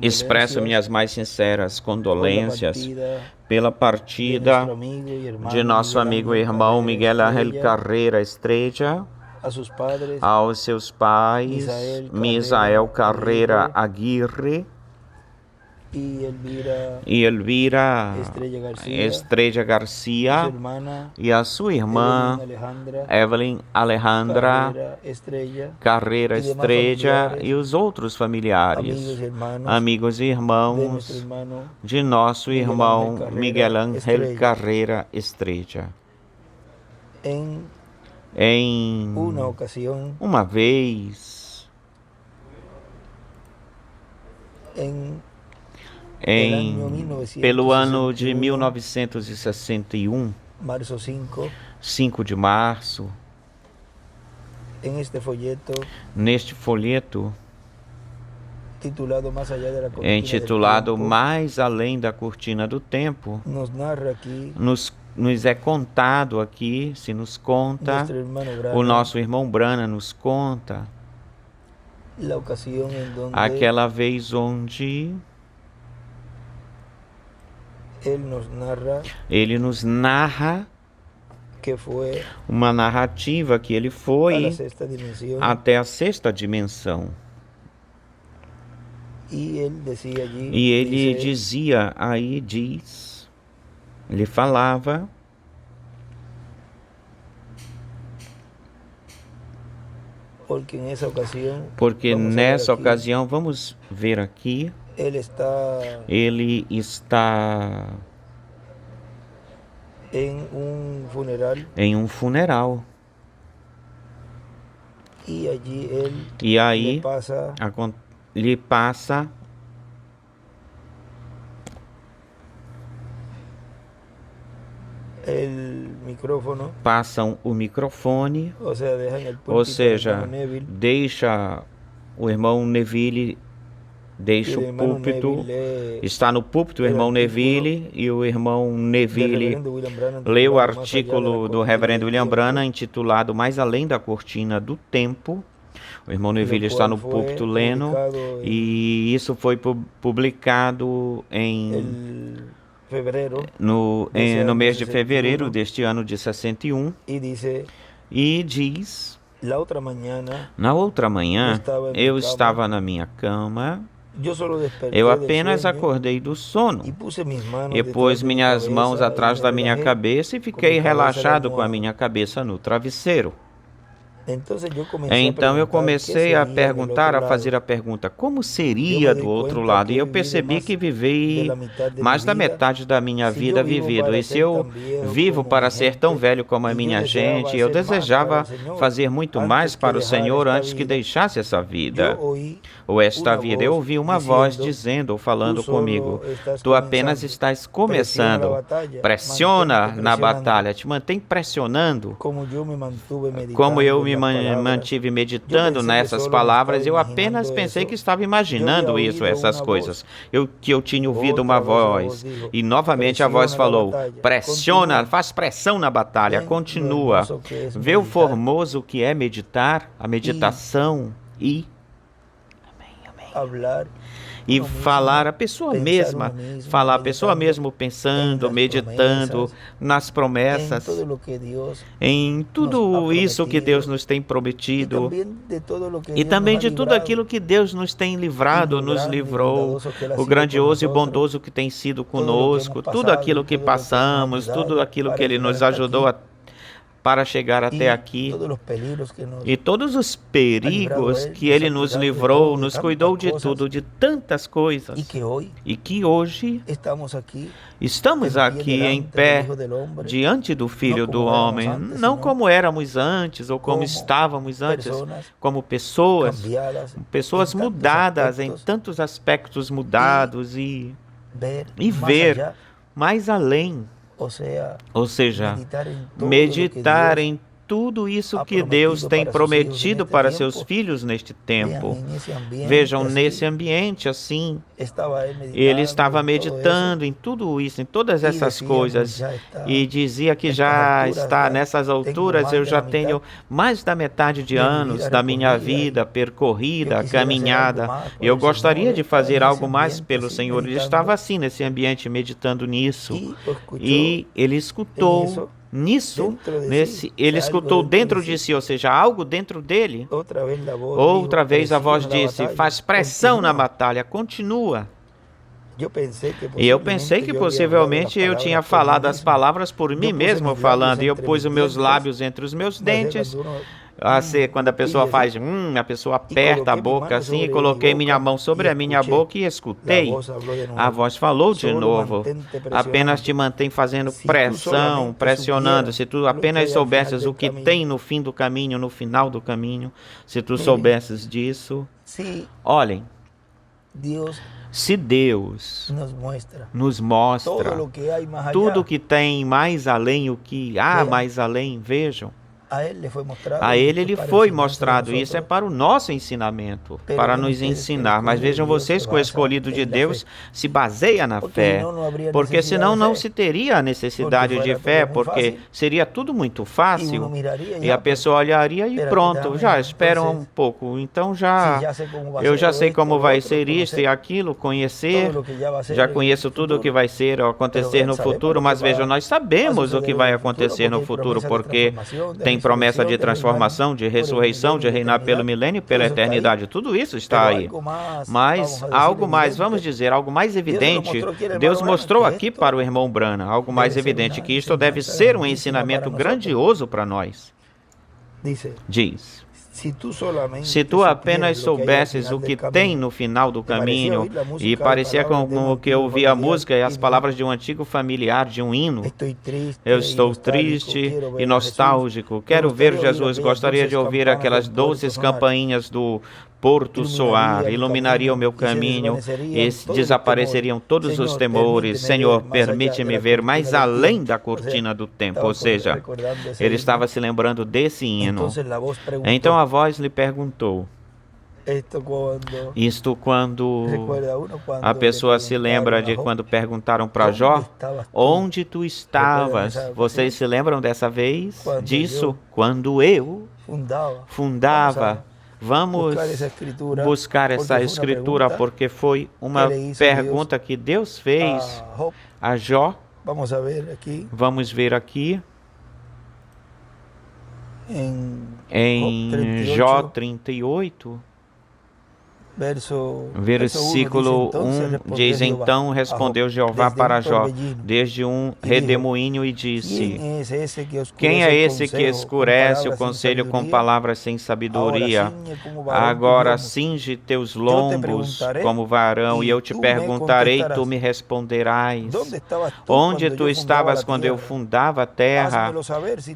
Expresso minhas mais sinceras condolências pela partida de nosso amigo e irmão Miguel Ángel Carreira Estrella, aos seus pais, Misael Carreira Aguirre e Elvira Estrella Garcia, e a sua irmã Evelyn Alejandra Carreira Estrella, e os outros familiares, amigos e irmãos de nosso irmão Miguel Ángel Carreira Estrella. Em uma vez, pelo ano de 1961, 5 de março, neste folheto intitulado Mais Além da Cortina do Tempo, nos é contado aqui, se nos conta, o nosso irmão Brana nos conta, aquela vez onde ele nos narra uma narrativa que ele foi até a sexta dimensão. E ele dizia, ele falava, porque nessa ocasião, vamos ver aqui, ele está em um funeral. E aí lhe passa passam o microfone, ou seja, deixa o irmão Neville, deixa o púlpito, está no púlpito o irmão Neville, e o irmão Neville lê o artigo do reverendo William Branham intitulado Mais Além da Cortina do Tempo. O irmão Neville está no púlpito lendo, e isso foi publicado no mês de fevereiro deste ano de 61, e diz: na outra manhã eu estava na minha cama, eu apenas acordei do sono e pus minhas mãos atrás da minha cabeça e fiquei relaxado com a minha cabeça no travesseiro. Então eu comecei a perguntar, a fazer a pergunta, como seria do outro lado? E eu percebi que vivi mais da metade da minha vida vivido. E se eu vivo para ser tão velho como a minha gente, eu desejava fazer muito mais para o Senhor antes que deixasse essa vida, ou esta vida. Eu ouvi uma voz dizendo ou falando comigo: tu apenas estás começando, pressiona na batalha, te mantém pressionando. Como eu me mantive meditando nessas palavras, eu apenas pensei que estava imaginando essas coisas. Que eu tinha ouvido uma voz, e novamente a voz falou: pressiona, faz pressão na batalha, continua. Vê o formoso que é meditar, a meditação, e falar a pessoa mesma, pensando, meditando nas promessas, em tudo isso que Deus nos tem prometido, e também de tudo aquilo que Deus nos tem livrado, nos livrou, o grandioso e bondoso que tem sido conosco, tudo aquilo que passamos, tudo aquilo que Ele nos ajudou para chegar até aqui, e todos os perigos que Ele nos livrou, nos cuidou de tudo, de tantas coisas, e que hoje estamos aqui em pé diante do Filho do Homem, não como éramos antes, ou como estávamos antes, como pessoas mudadas, em tantos aspectos mudados, e ver mais além. Ou seja, meditar em tudo isso que Deus tem prometido para seus filhos neste tempo. Vejam, nesse ambiente assim, ele estava meditando em tudo isso, em todas essas coisas, e dizia que já está nessas alturas, eu já tenho mais da metade de anos da minha vida percorrida, caminhada. Eu gostaria de fazer algo mais pelo Senhor. Ele estava assim, nesse ambiente, meditando nisso, e ele escutou ele escutou dentro de si, ou seja, algo dentro dele. Outra vez a voz disse: faz pressão na batalha, continua. E eu pensei que possivelmente eu tinha falado as palavras por mim mesmo falando, e eu pus os meus lábios entre os meus dentes. Quando a pessoa faz, a pessoa aperta a boca assim, e coloquei minha mão sobre a minha boca e escutei. A voz falou de novo: apenas te mantém fazendo pressão, pressionando. Se tu apenas soubesses o que tem no fim do caminho, no final do caminho, se tu soubesses disso. Olhem, se Deus nos mostra tudo o que tem mais além, o que há mais além, vejam, a ele lhe foi mostrado. Isso é para o nosso ensinamento, para nos ensinar. Mas vejam vocês que o escolhido de Deus se baseia na fé, porque senão não se teria a necessidade de fé, porque seria tudo muito fácil, e a pessoa olharia e pronto, já espera um pouco, então eu já sei como vai ser isto e aquilo, já conheço tudo o que vai ser ou acontecer no futuro. Mas vejam, nós sabemos o que vai acontecer no futuro, porque tem promessa de transformação, de ressurreição, de reinar pelo milênio e pela eternidade. Tudo isso está aí. Mas algo mais, vamos dizer, algo mais evidente, Deus mostrou aqui para o irmão Branham, algo mais evidente, que isto deve ser um ensinamento grandioso para nós. Diz: se tu apenas soubesses o que tem no final do caminho, e parecia como que eu ouvia a música e as palavras de um antigo familiar, de um hino. Eu estou triste e nostálgico, quero ver Jesus, gostaria de ouvir aquelas doces campainhas do porto soar, iluminaria o meu caminho e desapareceriam todos os temores. Senhor, permite-me ver mais além da cortina do tempo. Ou seja, ele estava se lembrando desse hino. Então a voz lhe perguntou. Isto quando a pessoa se lembra de quando perguntaram para Jó: onde tu estavas? Vocês se lembram dessa vez? Disso? Quando eu fundava. Vamos buscar essa escritura, porque foi uma pergunta que Deus fez a Jó. Vamos ver aqui. Em Jó 38. Versículo 1 diz: então respondeu Jeová para Jó desde um redemoinho e disse: quem é esse que escurece o conselho com palavras sem sabedoria? Agora cinge teus lombos como varão, e eu te perguntarei, tu me responderás. Onde tu estavas quando eu fundava a terra?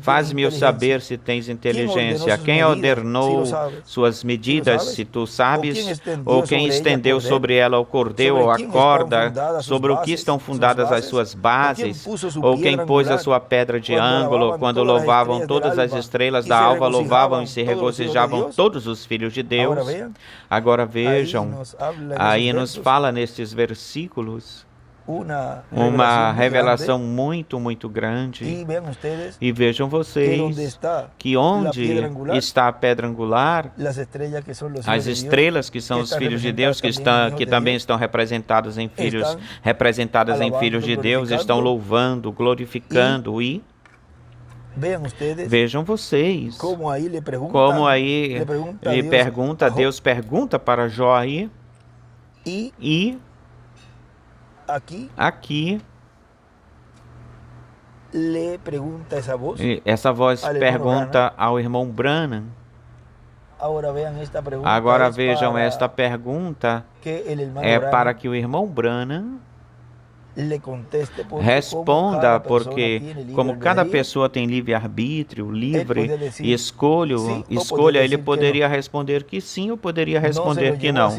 Faz-me eu saber se tens inteligência. Quem ordenou suas medidas, se tu sabes? Ou quem estendeu sobre ela o cordel ou a corda, sobre o que estão fundadas as suas bases? Ou quem pôs a sua pedra de ângulo, quando louvavam todas as estrelas da alva, louvavam e se regozijavam todos os filhos de Deus? Agora vejam, aí nos fala nestes versículos uma revelação muito, muito grande. E vejam vocês que onde está a pedra angular, as estrelas que são os filhos de Deus, que também estão representadas em filhos de Deus, estão louvando, glorificando e vejam vocês como aí lhe pergunta, Deus pergunta para Jó aí, e aqui essa voz pergunta ao irmão Branham. Agora vejam, esta pergunta é para que o irmão Branham responda, porque como cada pessoa tem livre-arbítrio, livre escolha, ele poderia responder que sim ou poderia responder que não.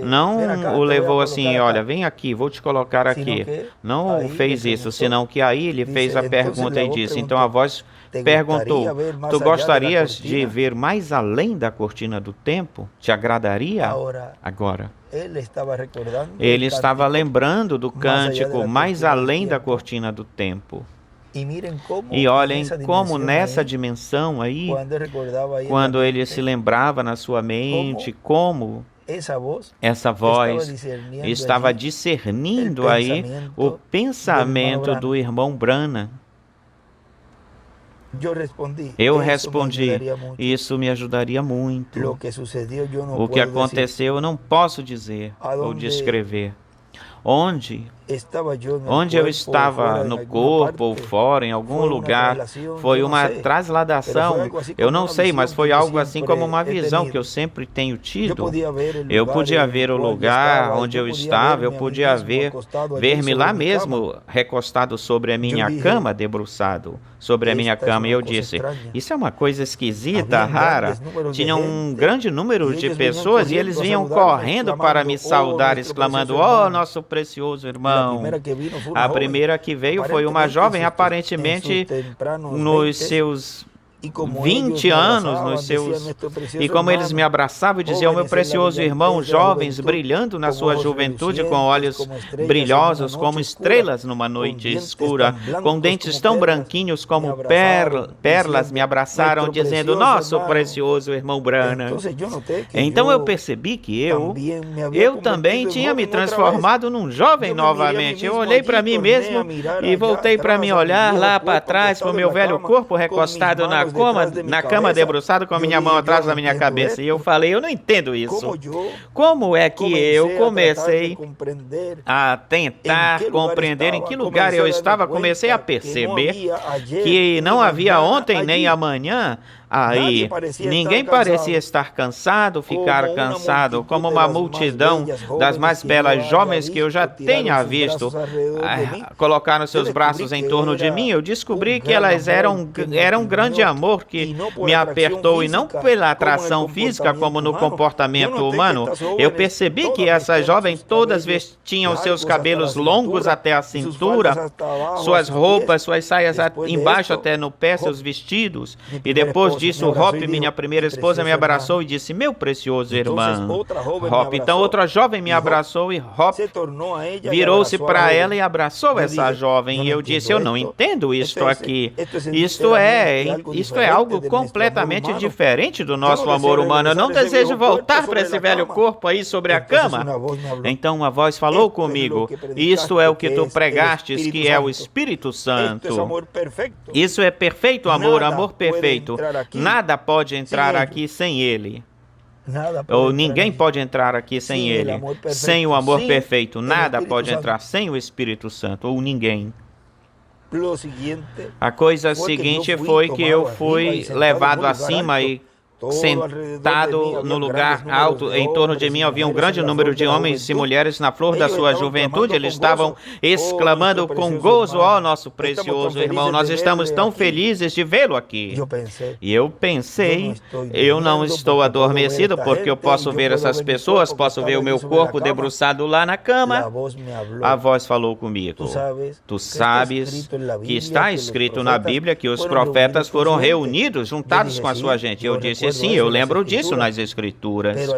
não o levou assim, olha, vem aqui, vou te colocar aqui. Não fez isso, senão que aí ele fez a pergunta e disse, então a voz perguntou, tu gostarias de ver mais além da cortina do tempo? Te agradaria? Agora, ele estava lembrando do cântico mais além da cortina do tempo. E olhem como nessa dimensão aí, quando ele se lembrava na sua mente, como essa voz estava discernindo aí o pensamento do irmão Branham. Eu respondi, isso me ajudaria muito. O que aconteceu eu não posso dizer ou descrever. Onde eu estava, no corpo ou fora, em algum lugar, foi uma transladação, eu não sei, mas foi algo assim como uma visão que eu sempre tenho tido. Eu podia ver o lugar onde eu estava, eu podia ver-me lá mesmo, recostado sobre a minha cama, debruçado sobre a minha cama, e eu disse, isso é uma coisa esquisita, rara. Tinha um grande número de pessoas e eles vinham correndo para me saudar, exclamando, oh, nosso precioso irmão. A primeira que veio foi uma jovem, aparentemente nos seus 20 anos, e como eles me abraçavam e diziam, meu precioso irmão, jovens, brilhando na sua juventude, com olhos brilhosos como estrelas numa noite escura, com dentes tão branquinhos como perlas, me abraçaram, dizendo, nosso precioso irmão Branham. Então eu percebi que eu também tinha me transformado num jovem novamente. Eu olhei para mim mesmo e voltei para me olhar lá para trás, para o meu velho corpo recostado na cama debruçado com a minha mão atrás da minha cabeça. E eu falei, eu não entendo isso. Como é que eu comecei a tentar compreender em que lugar eu estava? Comecei a perceber que não havia ontem nem amanhã. Aí, ninguém parecia estar cansado, ficar cansado, como uma multidão das mais belas jovens que eu já tenha visto colocaram seus braços em torno de mim. Eu descobri que elas eram um grande amor que me apertou, e não pela atração física como no comportamento humano. Eu percebi que essas jovens todas tinham seus cabelos longos até a cintura, suas roupas, suas saias embaixo até no pé, seus vestidos, e depois disso, Hop, minha primeira esposa, me abraçou e disse, meu precioso irmão. Hop, então outra jovem me abraçou e Hop virou-se para ela e abraçou essa jovem. E eu disse, eu não entendo isto aqui. Isto é algo completamente diferente do nosso amor humano. Eu não desejo voltar para esse velho corpo aí sobre a cama. Então uma voz falou comigo, isto é o que tu pregastes, que é o Espírito Santo. Isso é perfeito amor, amor perfeito. Nada pode entrar aqui sem ele. Ou ninguém pode entrar aqui sem ele. Sem o amor perfeito, nada pode entrar sem o Espírito Santo, ou ninguém. A coisa seguinte foi que eu fui levado acima e sentado no lugar alto. Em torno de mim havia um grande número de homens e mulheres na flor da sua juventude. Eles estavam exclamando com gozo, ó nosso precioso irmão, nós estamos tão felizes de vê-lo aqui. E eu pensei, eu não estou adormecido porque eu posso ver essas pessoas, posso ver o meu corpo debruçado lá na cama. A voz falou comigo, tu sabes que está escrito na Bíblia que os profetas foram reunidos, juntados com a sua gente. Eu disse, sim, eu lembro disso nas Escrituras.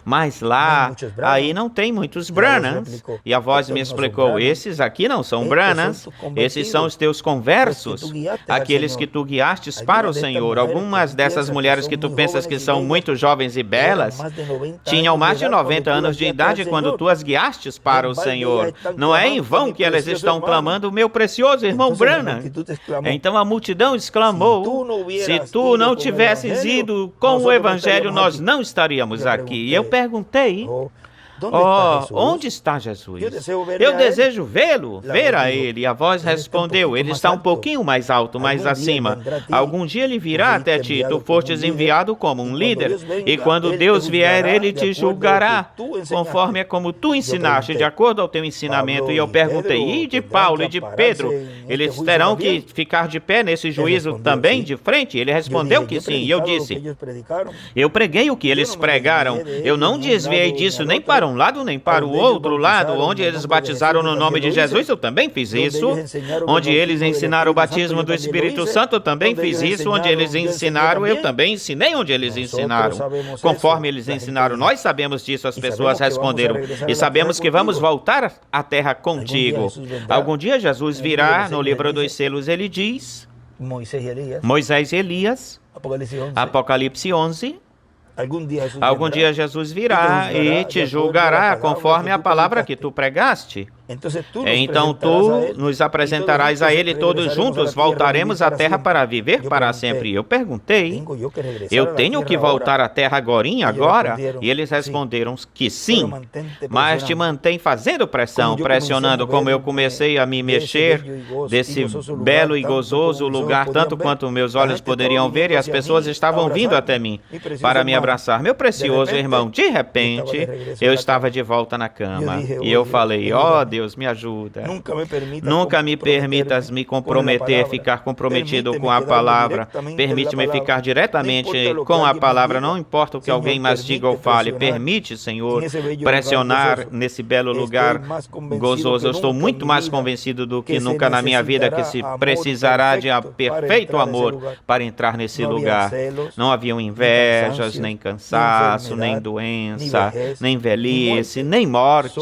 Mas lá, aí não tem muitos Branhams. E a voz me explicou, esses aqui não são Branhams, esses são os teus conversos, aqueles que tu guiastes para o Senhor. Algumas dessas mulheres que tu pensas que são muito jovens e belas, tinham mais de 90 anos de idade quando tu as guiastes para o Senhor. Não é em vão que elas estão clamando, meu precioso irmão Branham. Então a multidão exclamou, se tu não tivesses ido com o Evangelho, nós não estaríamos aqui. E eu perguntei, onde está Jesus? Eu desejo vê-lo, ver a ele. E a voz respondeu, ele está um pouquinho mais alto, mais acima. Algum dia ele virá até ti, tu fostes enviado como um líder. E quando Deus vier, ele te julgará, conforme é como tu ensinaste, de acordo ao teu ensinamento. E eu perguntei, e de Paulo e de Pedro? Eles terão que ficar de pé nesse juízo também, de frente? Ele respondeu que sim. E eu disse, eu preguei o que eles pregaram. Eu não desviei disso nem para para um lado nem para o outro lado. Onde eles batizaram no nome de Jesus, eu também fiz isso. Onde eles ensinaram o batismo do Espírito Santo, eu também fiz isso. Onde eles ensinaram, eu também ensinei onde eles ensinaram. Conforme eles ensinaram, nós sabemos disso, as pessoas responderam. E sabemos que vamos voltar à terra contigo. Algum dia Jesus virá. No livro dos selos ele diz, Moisés e Elias, Apocalipse 11, algum dia Jesus virá e te julgará conforme a palavra que tu pregaste. Então tu nos apresentarás a ele, todos juntos voltaremos à terra para viver para sempre. Eu perguntei, eu tenho que voltar à terra agora? E eles responderam que sim, mas te mantém fazendo pressão, pressionando, como eu comecei a me mexer desse belo e gozoso lugar, tanto quanto meus olhos poderiam ver, e as pessoas estavam vindo até mim para me abraçar. Meu precioso irmão, de repente, eu estava de volta na cama, e eu falei, Deus, me ajuda. Nunca me permitas me comprometer, ficar comprometido com a palavra. Permite-me ficar diretamente com a palavra, não importa o que alguém mais diga ou fale. Permite, Senhor, pressionar nesse belo lugar gozoso. Eu estou muito mais convencido do que nunca na minha vida que se precisará de perfeito amor para entrar nesse lugar. Não haviam invejas, nem cansaço, nem doença, nem velhice, nem morte.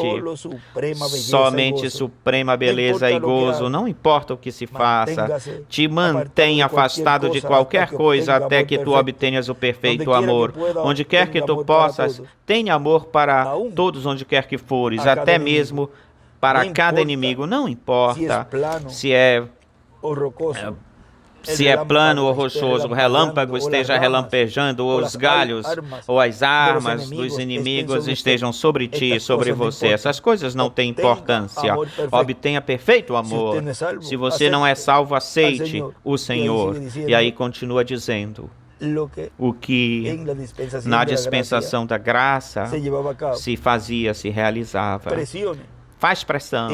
Somente suprema beleza e gozo, não importa o que se faça, te mantém afastado de qualquer coisa até que tu obtenhas o perfeito amor. Onde quer que tu possas, tenha amor para todos onde quer que fores, até mesmo para cada inimigo, não importa se é plano ou rochoso, o relâmpago esteja relampejando, ou os galhos ou as armas dos inimigos estejam sobre ti, sobre você. Essas coisas não têm importância. Obtenha perfeito amor. Se você não é salvo, aceite o Senhor. E aí continua dizendo, o que na dispensação da graça se fazia, se realizava. Faz pressão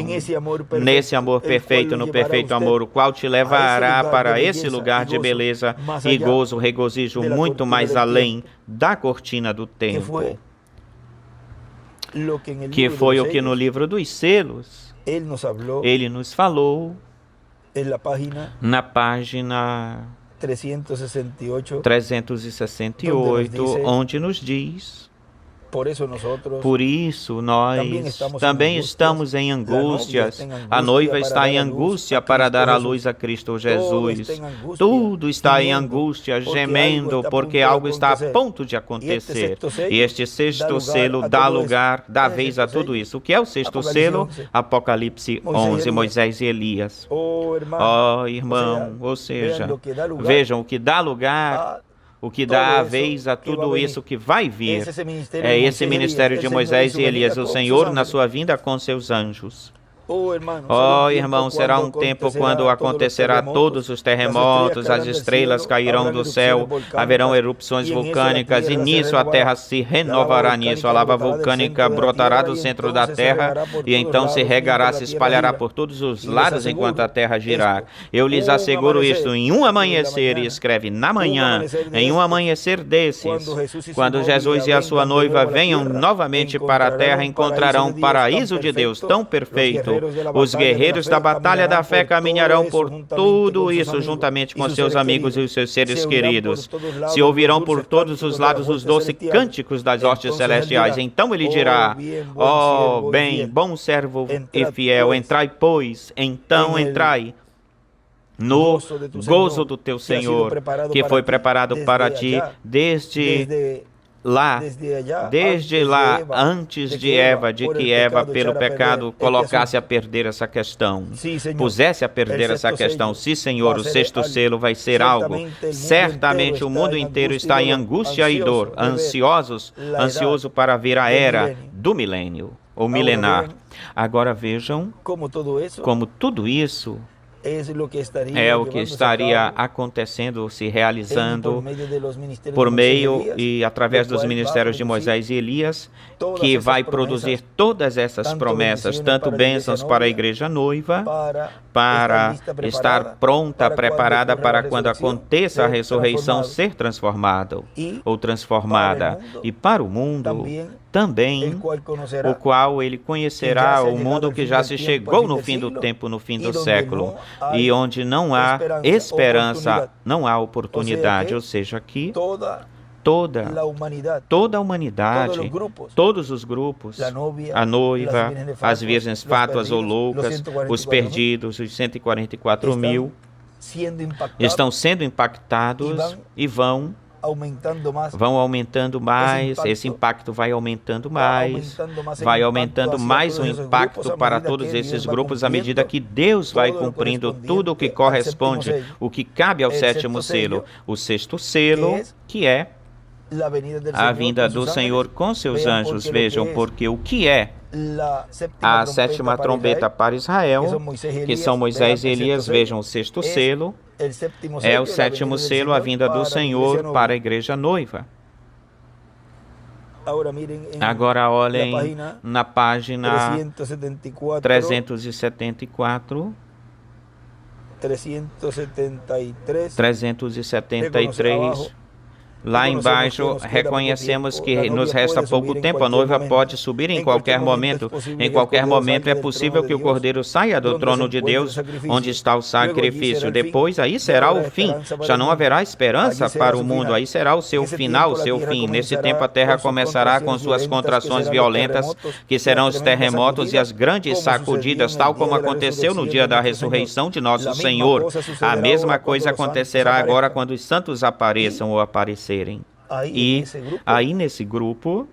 nesse amor perfeito, no perfeito amor, o qual te levará para esse lugar de beleza e gozo, regozijo muito mais além da cortina do tempo. Que foi o que no livro dos selos ele nos falou na página 368, onde nos diz: por isso, nós também estamos em angústias. A noiva está em angústia para dar à luz a Cristo Jesus. Tudo está em angústia, gemendo, porque algo está a ponto de acontecer. E este sexto selo dá lugar, dá vez a tudo isso. O que é o sexto selo? Apocalipse 11, Moisés e Elias. Irmão, ou seja, vejam o que dá lugar, o que dá a vez a tudo isso que vai vir. É esse ministério de Moisés e Elias, o Senhor na sua vinda com seus anjos. Irmão, será um tempo quando acontecerá todos os terremotos, as estrelas cairão do céu, haverão erupções vulcânicas, e nisso a terra se renovará nisso. A lava vulcânica brotará do centro da terra, e então se regará, se espalhará por todos os lados enquanto a terra girar. Eu lhes asseguro isto, em um amanhecer, e escreve na manhã, em um amanhecer desses, quando Jesus e a sua noiva venham novamente para a terra, encontrarão um paraíso de Deus tão perfeito. Os guerreiros da batalha da fé caminharão por tudo isso juntamente com seus amigos e os seus seres queridos. Se ouvirão por todos os lados os doces cânticos das hostes celestiais. Então ele dirá: bem, bom servo e fiel, entrai, pois, então entrai no gozo do teu Senhor, que foi preparado para ti desde lá, antes de que Eva, pelo pecado, colocasse a perder essa questão, pusesse a perder essa questão. Sim, Senhor, o sexto selo vai ser algo. Certamente o mundo inteiro está em angústia e dor, ansioso para ver a era do milênio, ou milenar. Agora vejam como tudo isso é o que estaria acontecendo, se realizando por meio e através dos ministérios de Moisés e Elias, que vai produzir todas essas promessas, tanto bênçãos para a igreja noiva, para estar pronta, preparada para quando aconteça a ressurreição ser transformado ou transformada, e para o mundo também, o qual ele conhecerá o mundo que já se chegou no fim do tempo, no fim do século, e onde não há esperança, não há oportunidade, ou seja, aqui toda a humanidade, todos os grupos, a noiva, as virgens fátuas ou loucas, os perdidos, os 144 mil, estão sendo impactados e vão aumentando mais, esse impacto vai aumentando mais o impacto para todos esses grupos à medida que Deus vai cumprindo tudo o que corresponde, o que cabe ao sétimo selo, o sexto selo, que é a vinda do Senhor com seus anjos. Vejam, porque o que é a sétima trombeta para Israel, que são Moisés e Elias, vejam, o sexto selo é o sétimo selo, a vinda do Senhor para a igreja noiva. Agora olhem na página 374, 373. Lá embaixo, reconhecemos que nos resta pouco tempo. A noiva pode subir em qualquer momento. Em qualquer momento é possível que o Cordeiro saia do trono de Deus, onde está o sacrifício. Depois, aí será o fim. Já não haverá esperança para o mundo. Aí será o seu final, o seu fim. Nesse tempo, a terra começará com suas contrações violentas, que serão os terremotos e as grandes sacudidas, tal como aconteceu no dia da ressurreição de nosso Senhor. A mesma coisa acontecerá agora quando os santos apareçam ou aparecerem. E aí nesse grupo,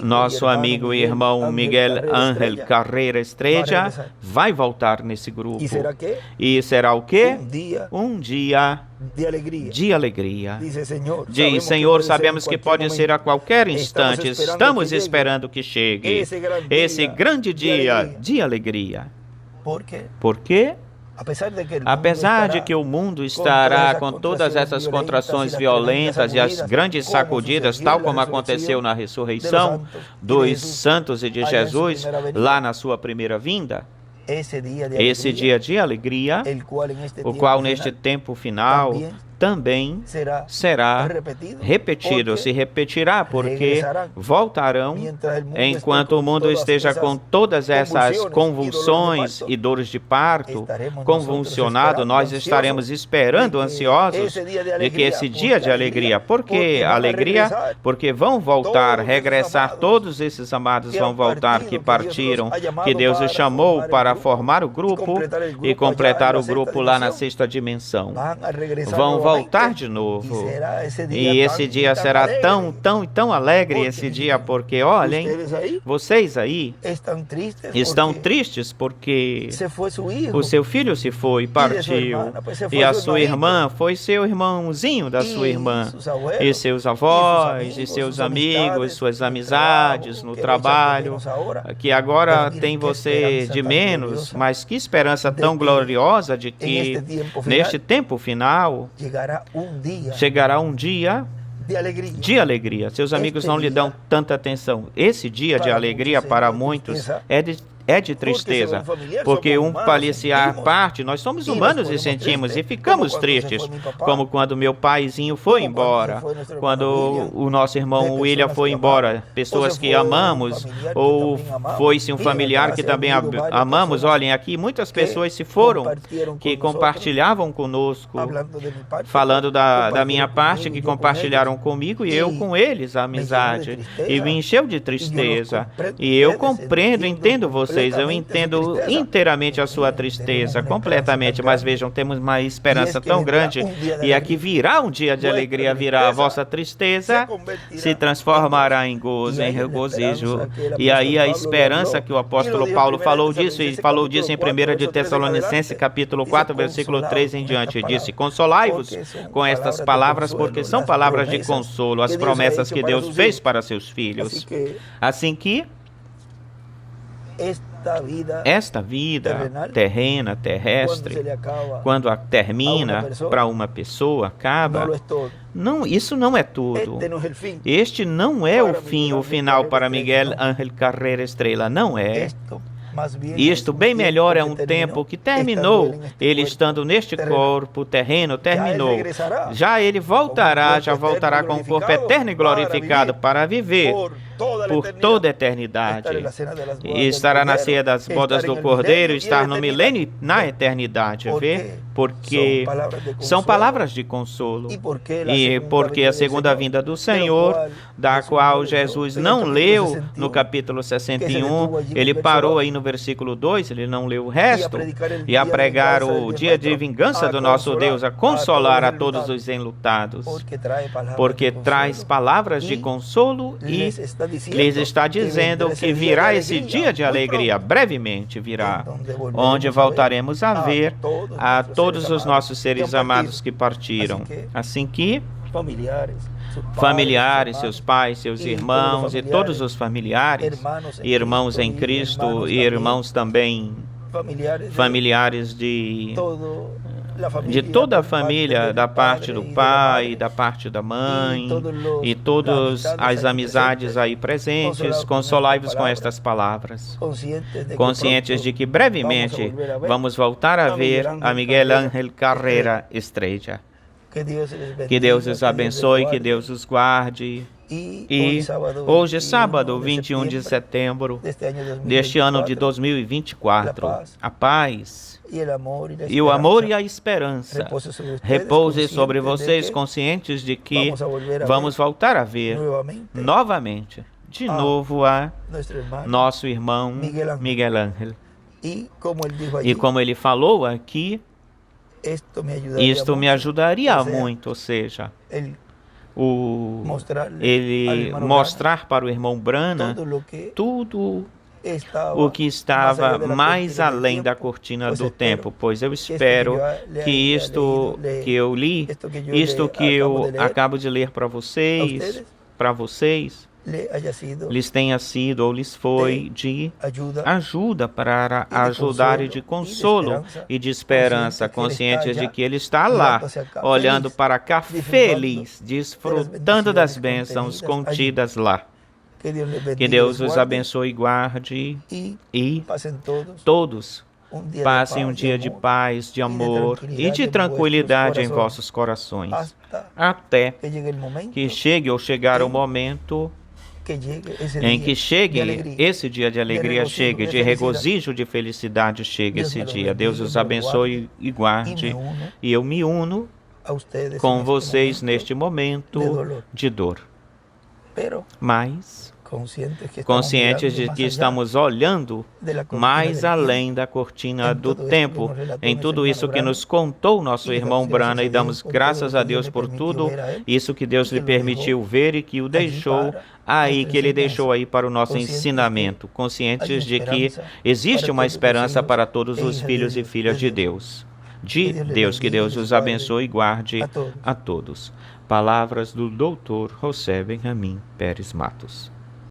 nosso amigo e irmão Miguel Ángel Carreira Estrella vai voltar nesse grupo. E será o quê? Um dia de alegria. Diz, Senhor, sabemos que pode ser a qualquer instante. Estamos esperando que chegue esse grande dia de alegria. Por quê? Apesar de que o mundo estará com todas essas contrações violentas e as grandes sacudidas, tal como aconteceu na ressurreição dos santos e de Jesus, lá na sua primeira vinda, esse dia de alegria, o qual neste tempo final também será repetido, se repetirá, porque voltarão enquanto o mundo esteja com todas essas convulsões e dores de parto, convulsionado, nós estaremos esperando, ansiosos, de que esse dia de alegria, por que alegria? Porque vão voltar, regressar, todos esses amados vão voltar, que partiram, que Deus os chamou para formar o grupo e completar o grupo lá na sexta dimensão. Vão voltar de novo. E esse dia será tão alegre, esse dia, porque, olhem, vocês aí estão tristes porque o seu filho se foi, partiu, e a sua irmã foi seu irmãozinho da sua irmã, e seus avós, e seus amigos, suas amizades no trabalho, que agora tem você de menos, mas que esperança tão gloriosa de que neste tempo final chegará um dia de alegria. Seus amigos não lhe dão tanta atenção. Esse dia de alegria para muitos é de tristeza, porque um familiar parte, nós somos humanos e sentimos e ficamos tristes, como quando meu paizinho foi embora, quando o nosso irmão William foi embora, pessoas que amamos, ou foi-se um familiar que também amamos. Olhem, aqui muitas pessoas se foram, que compartilhavam conosco, falando da minha parte, que compartilharam comigo e eu com eles a amizade, e me encheu de tristeza, e eu compreendo, entendo vocês. Eu entendo inteiramente a sua tristeza, completamente, mas vejam, temos uma esperança tão grande, e aqui virá um dia de alegria, virá a vossa tristeza, se transformará em gozo, em regozijo, e aí a esperança que o apóstolo Paulo falou disso, e falou disso em 1 de Tessalonicenses, capítulo 4, versículo 3 em diante, disse, consolai-vos com estas palavras, porque são palavras de consolo, as promessas que Deus fez para seus filhos. Assim que esta vida terrena, terrestre, quando termina para uma pessoa, acaba, não, isso não é tudo. Este não é o fim, o final para Miguel Ángel Carreira Estrella, não é. Isto bem melhor é um tempo que terminou, ele estando neste corpo terreno, terminou. Já ele voltará, já voltará com um corpo eterno e glorificado para viver por toda a eternidade. E estará na ceia das bodas do Cordeiro, estar no milênio e na eternidade. Vê? Porque são palavras de consolo. E porque a segunda vinda do Senhor, da qual Jesus não leu no capítulo 61, ele parou aí no versículo 2, ele não leu o resto, e a pregar o dia de vingança do nosso Deus, a consolar a todos os enlutados, porque traz palavras de consolo e lhes está dizendo que virá esse dia de alegria, brevemente virá, onde voltaremos a ver a todos os nossos seres amados que partiram. Assim que familiares, seus pais, seus irmãos e todos os familiares, irmãos em Cristo e irmãos também familiares de toda a família, da parte do pai, da parte da mãe e todas as amizades aí presentes, consolai-vos com estas palavras, conscientes de que brevemente vamos voltar a ver a Miguel Ángel Carrera Estrella. Que Deus os abençoe, que Deus os guarde. E hoje, sábado, 21 de setembro deste ano de 2024, a paz e o amor e a esperança repouse sobre vocês, conscientes de que vamos voltar a ver novamente, de novo, a nosso irmão Miguel Ángel. E como ele falou aqui, isto me ajudaria muito, ou seja, ele mostrar para o irmão Brana tudo o que estava mais além da cortina do tempo, pois eu espero que isto que eu li, isto que eu acabo de ler para vocês, lhes tenha sido ou lhes foi de ajuda para ajudar e de consolo e de esperança, conscientes de que ele está lá, olhando para cá feliz, desfrutando das bênçãos contidas lá. Que Deus os abençoe e guarde e todos passem um dia de paz, de amor e de tranquilidade em vossos corações, até que chegue ou chegar o momento em que chegue esse dia de alegria, chegue de regozijo, de felicidade, chegue esse dia. Deus os abençoe e guarde. E eu me uno com vocês neste momento de dor. Mas conscientes de que estamos olhando mais além da cortina do tempo, em tudo isso que nos contou nosso irmão Brana, e damos graças a Deus por tudo isso que Deus lhe permitiu ver e que o deixou aí, que ele deixou aí para o nosso ensinamento, conscientes de que existe uma esperança para todos os filhos e filhas de Deus. Que Deus os abençoe e guarde a todos. Palavras do Dr. José Benjamin Pérez Matos.